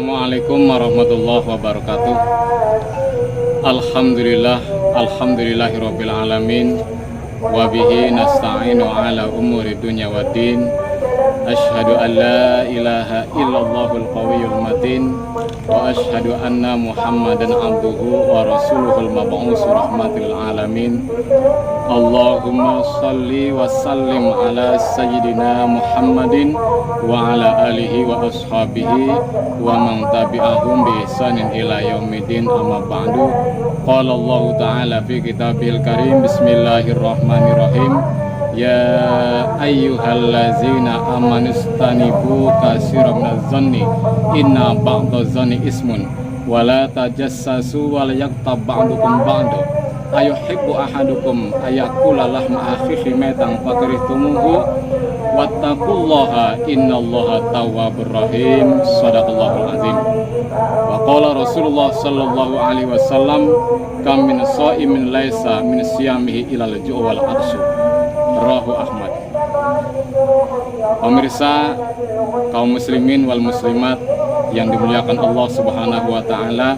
Assalamualaikum warahmatullahi wabarakatuh. Alhamdulillahirabbil alamin. Wa bihi nasta'inu ala umuri dunya waddin. Asyhadu an la ilaha illallahul qawiyyul matin wa asyhadu anna Muhammadan abduhu wa rasuluhul mab'us rahmatil alamin. Allahumma salli wa sallim ala sayyidina Muhammadin wa ala alihi wa ashabihi wa man tabi'ahum bi ihsanin ila yaumiddin, amma ba'du. Qala Allah ta'ala fi kitabil karim, bismillahirrahmanirrahim. Ya ayyuhallazina amanustanibu katsiran minadh-dhanni inna ba'dadh-dhanni ismun wa la tajassasu wa la yaghtab ba'dukum ba'da ayuhibbu ahadukum ayakula lahma akhihi maitan fakarihtumuhu wattaqullaha innallaha tawwabur rahim. Shadaqallahul azim. Wa qala Rasulullah sallallahu alaihi wasallam, kam min shaimin laisa min siyamihi ilal ju' wal atshu. Rawahu Ahmad. Pemirsa, kaum muslimin wal muslimat yang dimuliakan Allah Subhanahu wa taala,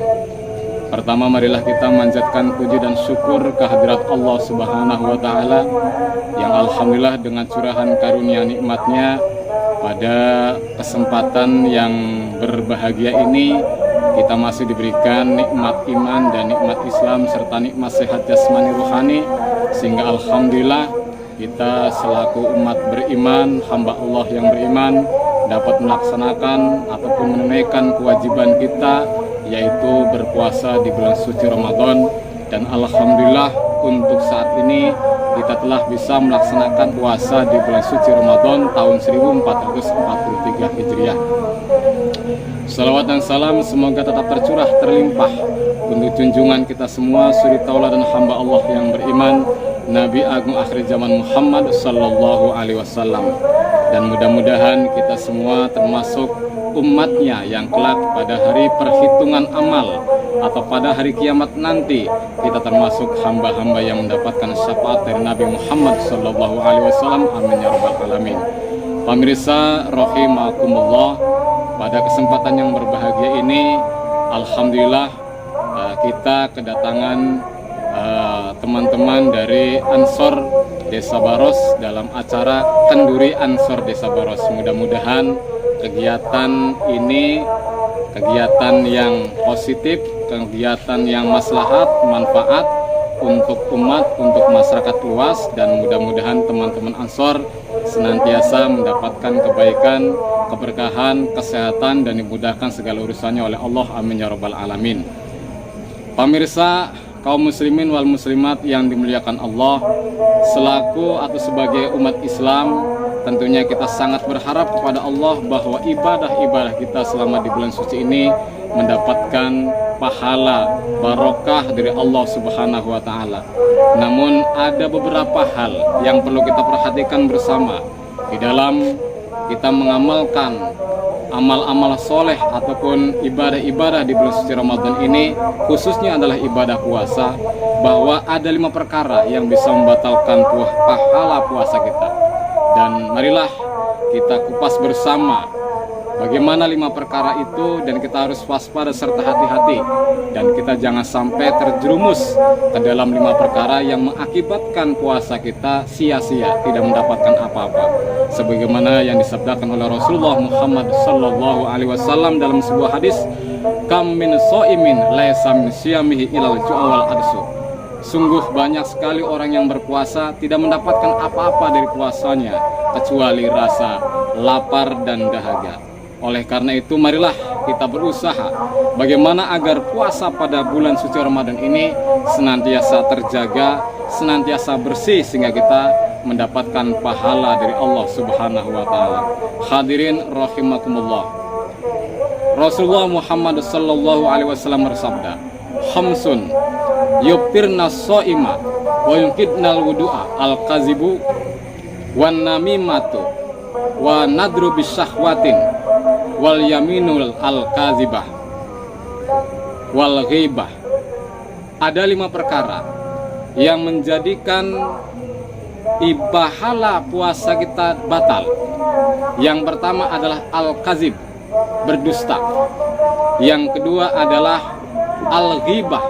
pertama marilah kita manjatkan puji dan syukur kehadirat Allah Subhanahu wa taala yang alhamdulillah dengan curahan karunia nikmatnya pada kesempatan yang berbahagia ini kita masih diberikan nikmat iman dan nikmat Islam serta nikmat sehat jasmani rohani, sehingga alhamdulillah kita selaku umat beriman, hamba Allah yang beriman, dapat melaksanakan ataupun menunaikan kewajiban kita, yaitu berpuasa di bulan suci Ramadan. Dan alhamdulillah untuk saat ini kita telah bisa melaksanakan puasa di bulan suci Ramadan tahun 1443 Hijriah. Salawat dan salam semoga tetap tercurah terlimpah untuk junjungan kita semua, suri tauladan hamba Allah yang beriman, Nabi Agung akhir zaman Muhammad sallallahu alaihi wasallam. Dan mudah-mudahan kita semua termasuk umatnya yang kelak pada hari perhitungan amal atau pada hari kiamat nanti kita termasuk hamba-hamba yang mendapatkan syafaat dari Nabi Muhammad sallallahu alaihi wasallam. Amin ya rabbal alamin. Pemirsa rahimakumullah, pada kesempatan yang berbahagia ini alhamdulillah kita kedatangan teman-teman dari Ansor Desa Baros dalam acara Kenduri Ansor Desa Baros. Mudah-mudahan kegiatan ini kegiatan yang positif, kegiatan yang maslahat, manfaat untuk umat, untuk masyarakat luas, dan mudah-mudahan teman-teman Ansor senantiasa mendapatkan kebaikan, keberkahan, kesehatan, dan dimudahkan segala urusannya oleh Allah. Amin ya rabbal alamin. Pemirsa, kaum muslimin wal muslimat yang dimuliakan Allah, selaku atau sebagai umat Islam, tentunya kita sangat berharap kepada Allah bahwa ibadah-ibadah kita selama di bulan suci ini mendapatkan pahala barokah dari Allah Subhanahu wa taala. Namun ada beberapa hal yang perlu kita perhatikan bersama di dalam kita mengamalkan amal-amal soleh ataupun ibadah-ibadah di bulan suci Ramadan ini, khususnya adalah ibadah puasa, bahwa ada 5 perkara yang bisa membatalkan pahala puasa kita. Dan marilah kita kupas bersama bagaimana 5 perkara itu, dan kita harus waspada serta hati-hati, dan kita jangan sampai terjerumus ke dalam 5 perkara yang mengakibatkan puasa kita sia-sia, tidak mendapatkan apa-apa, sebagaimana yang disabdakan oleh Rasulullah Muhammad sallallahu alaihi wasallam dalam sebuah hadis, kam min shaimin laisa min siyamihi ilal ju' wal adsu. Sungguh banyak sekali orang yang berpuasa tidak mendapatkan apa-apa dari puasanya kecuali rasa lapar dan dahaga. Oleh karena itu marilah kita berusaha bagaimana agar puasa pada bulan suci Ramadan ini senantiasa terjaga, senantiasa bersih, sehingga kita mendapatkan pahala dari Allah Subhanahu wa taala. Hadirin rahimakumullah. Rasulullah Muhammad sallallahu alaihi wasallam bersabda, khamsun yubtirna shaima wa yunkidnal wudu'a al-kazibu wan namimatu wa nadru bisyahwatin wal yaminul al-kazibah wal ghibah. Ada 5 perkara yang menjadikan pahala puasa kita batal. Yang pertama adalah al-kazib, berdusta. Yang kedua adalah al-ghibah,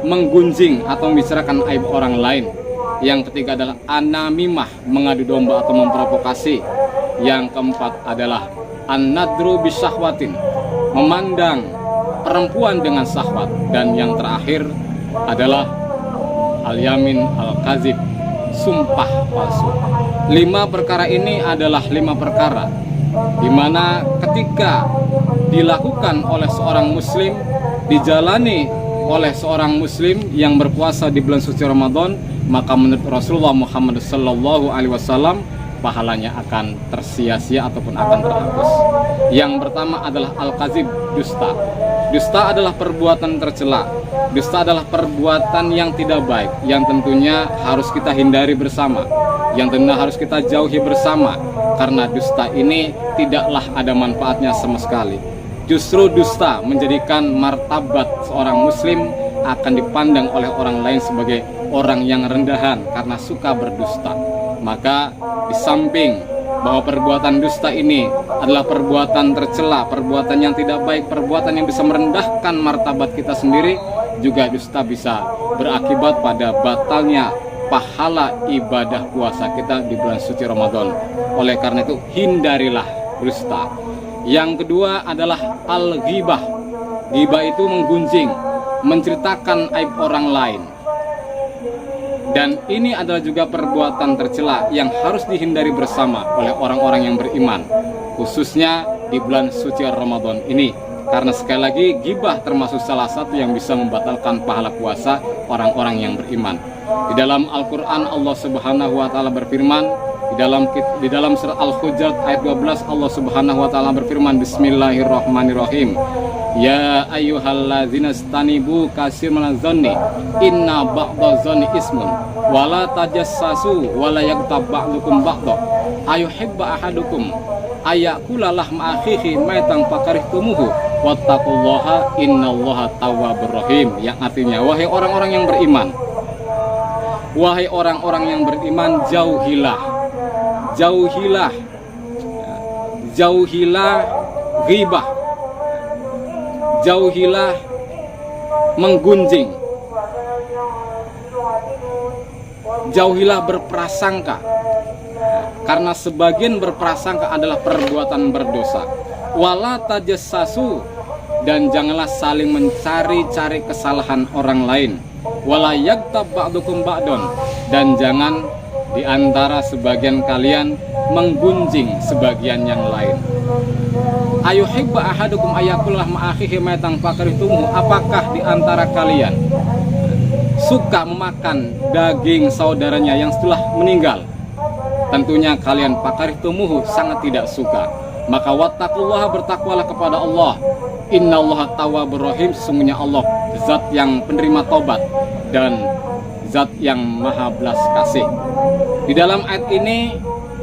menggunjing atau membicarakan aib orang lain. Yang ketiga adalah an-namimah, mengadu domba atau memprovokasi. Yang keempat adalah an-nadru bisyahwatin, memandang perempuan dengan syahwat. Dan yang terakhir adalah al-yamin al-kazib, sumpah palsu. 5 perkara ini adalah 5 perkara di mana ketika dilakukan oleh seorang muslim, dijalani oleh seorang muslim yang berpuasa di bulan suci Ramadan, maka menurut Rasulullah Muhammad SAW pahalanya akan tersia-sia ataupun akan terhapus. Yang pertama adalah al-kazib, dusta. Dusta adalah perbuatan tercela. Dusta adalah perbuatan yang tidak baik, yang tentunya harus kita hindari bersama, yang tentunya harus kita jauhi bersama, karena dusta ini tidaklah ada manfaatnya sama sekali. Justru dusta menjadikan martabat seorang muslim akan dipandang oleh orang lain sebagai orang yang rendahan karena suka berdusta. Maka di samping bahwa perbuatan dusta ini adalah perbuatan tercela, perbuatan yang tidak baik, perbuatan yang bisa merendahkan martabat kita sendiri, juga dusta bisa berakibat pada batalnya pahala ibadah puasa kita di bulan suci Ramadan. Oleh karena itu hindarilah dusta. Yang kedua adalah al-ghibah. Ghibah itu menggunjing, menceritakan aib orang lain. Dan ini adalah juga perbuatan tercela yang harus dihindari bersama oleh orang-orang yang beriman, khususnya di bulan suci Ramadan ini. Karena sekali lagi ghibah termasuk salah satu yang bisa membatalkan pahala puasa orang-orang yang beriman. Di dalam Al-Quran Allah Subhanahu wa Ta'ala berfirman, di dalam surat Al-Hujurat ayat 12, Allah Subhanahu wa Ta'ala berfirman, Bismillahirrahmanirrahim, Ya ayyuhalladzina istanibu katsir minadh-dhanni inna ba'dadh-dhanni ismun wala tajassasu wala yaghtab ba'dukum ba'dha ayuhibbu ahadukum ayakula lahma akhihi maitan fakarihtumuhu wattaqullaha innallaha tawwabur rahim. Yang artinya, wahai orang-orang yang beriman, wahai orang-orang yang beriman, jauhilah ghibah, jauhilah menggunjing, jauhilah berprasangka, karena sebagian berprasangka adalah perbuatan berdosa. Wala tajassasu, dan janganlah saling mencari-cari kesalahan orang lain. Wala yaghtab ba'dukum ba'don, dan jangan di antara sebagian kalian menggunjing sebagian yang lain. Ayuhibbu ahadukum ayakullah ma'akhihi maitan fakarihtumuhu, apakah di antara kalian suka memakan daging saudaranya yang setelah meninggal? Tentunya kalian fakarihtumuhu, sangat tidak suka. Maka wattaqullaha, bertakwalah kepada Allah. Innallaha tawwabur rahim, sesungguhnya Allah zat yang penerima taubat dan zat yang maha belas kasih. Di dalam ayat ini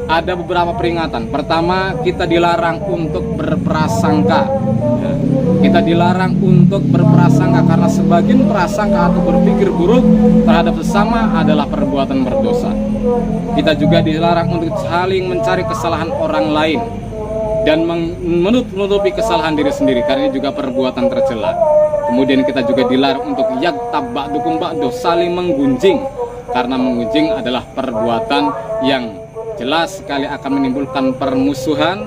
ada beberapa peringatan. Pertama, kita dilarang untuk berprasangka. Kita dilarang untuk berprasangka karena sebagian prasangka atau berpikir buruk terhadap sesama adalah perbuatan berdosa. Kita juga dilarang untuk saling mencari kesalahan orang lain dan menutupi kesalahan diri sendiri, karena ini juga perbuatan tercela. Kemudian kita juga dilarang untuk yaghtab ba'dukum ba'do, saling menggunjing, karena menggunjing adalah perbuatan yang jelas sekali akan menimbulkan permusuhan,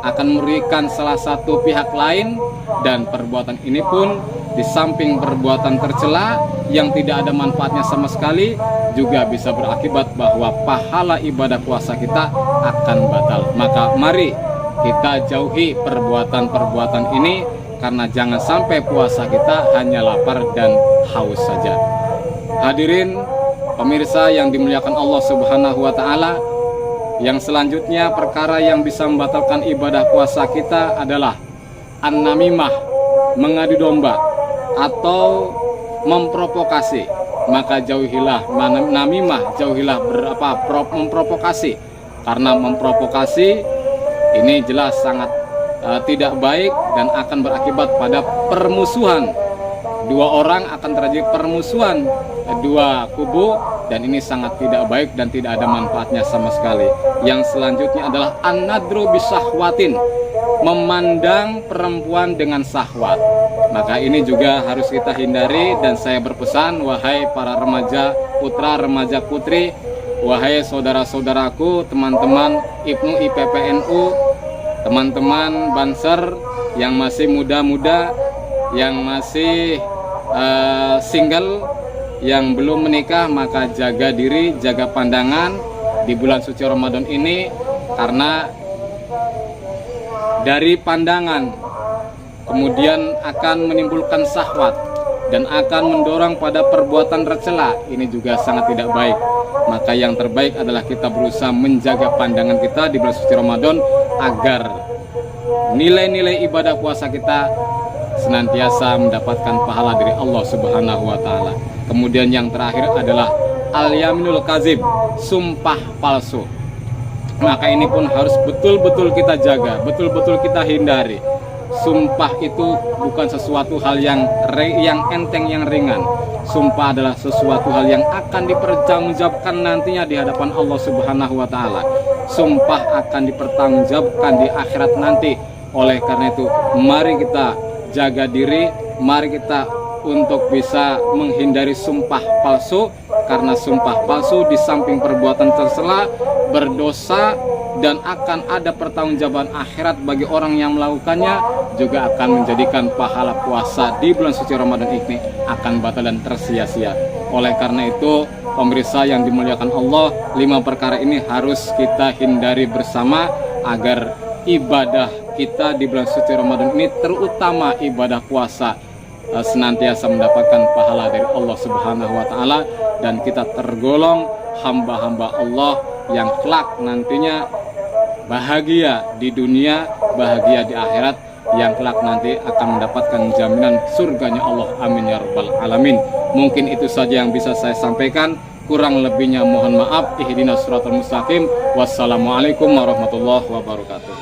akan merugikan salah satu pihak lain. Dan perbuatan ini pun di samping perbuatan tercela yang tidak ada manfaatnya sama sekali, juga bisa berakibat bahwa pahala ibadah puasa kita akan batal. Maka mari kita jauhi perbuatan-perbuatan ini, karena jangan sampai puasa kita hanya lapar dan haus saja. Hadirin pemirsa yang dimuliakan Allah Subhanahu wa Ta'ala, yang selanjutnya perkara yang bisa membatalkan ibadah puasa kita adalah an-namimah, mengadu domba atau memprovokasi. Maka jauhilah namimah, jauhilah memprovokasi, karena memprovokasi ini jelas sangat tidak baik dan akan berakibat pada permusuhan. Dua orang akan terjadi permusuhan, dua kubu, dan ini sangat tidak baik dan tidak ada manfaatnya sama sekali. Yang selanjutnya adalah an-nadru bisyahwatin, memandang perempuan dengan syahwat. Maka ini juga harus kita hindari, dan saya berpesan, wahai para remaja putra, remaja putri, wahai saudara-saudaraku, teman-teman Ibnu IPPNU, teman-teman Banser yang masih muda-muda, yang masih single, yang belum menikah, maka jaga diri, jaga pandangan di bulan suci Ramadan ini, karena dari pandangan kemudian akan menimbulkan syahwat dan akan mendorong pada perbuatan tercela. Ini juga sangat tidak baik. Maka yang terbaik adalah kita berusaha menjaga pandangan kita di bulan suci Ramadan agar nilai-nilai ibadah puasa kita senantiasa mendapatkan pahala dari Allah Subhanahu wa taala. Kemudian yang terakhir adalah al-yaminul kazib, sumpah palsu. Maka ini pun harus betul-betul kita jaga, betul-betul kita hindari. Sumpah itu bukan sesuatu hal yang enteng, yang ringan. Sumpah adalah sesuatu hal yang akan dipertanggungjawabkan nantinya di hadapan Allah Subhanahu wa taala. Sumpah akan dipertanggungjawabkan di akhirat nanti. Oleh karena itu, mari kita jaga diri, mari kita untuk bisa menghindari sumpah palsu, karena sumpah palsu di samping perbuatan tercela, berdosa, dan akan ada pertanggungjawaban akhirat bagi orang yang melakukannya, juga akan menjadikan pahala puasa di bulan suci Ramadan ini akan batal dan tersia-sia. Oleh karena itu, pemirsa yang dimuliakan Allah, 5 perkara ini harus kita hindari bersama agar ibadah kita di bulan suci Ramadan ini, terutama ibadah puasa, senantiasa mendapatkan pahala dari Allah Subhanahu wa taala, dan kita tergolong hamba-hamba Allah yang kelak nantinya bahagia di dunia, bahagia di akhirat, yang kelak nanti akan mendapatkan jaminan surganya Allah. Amin ya rabbal alamin. Mungkin itu saja yang bisa saya sampaikan, kurang lebihnya mohon maaf. Ihdinas siratal mustaqim. Wassalamualaikum warahmatullahi wabarakatuh.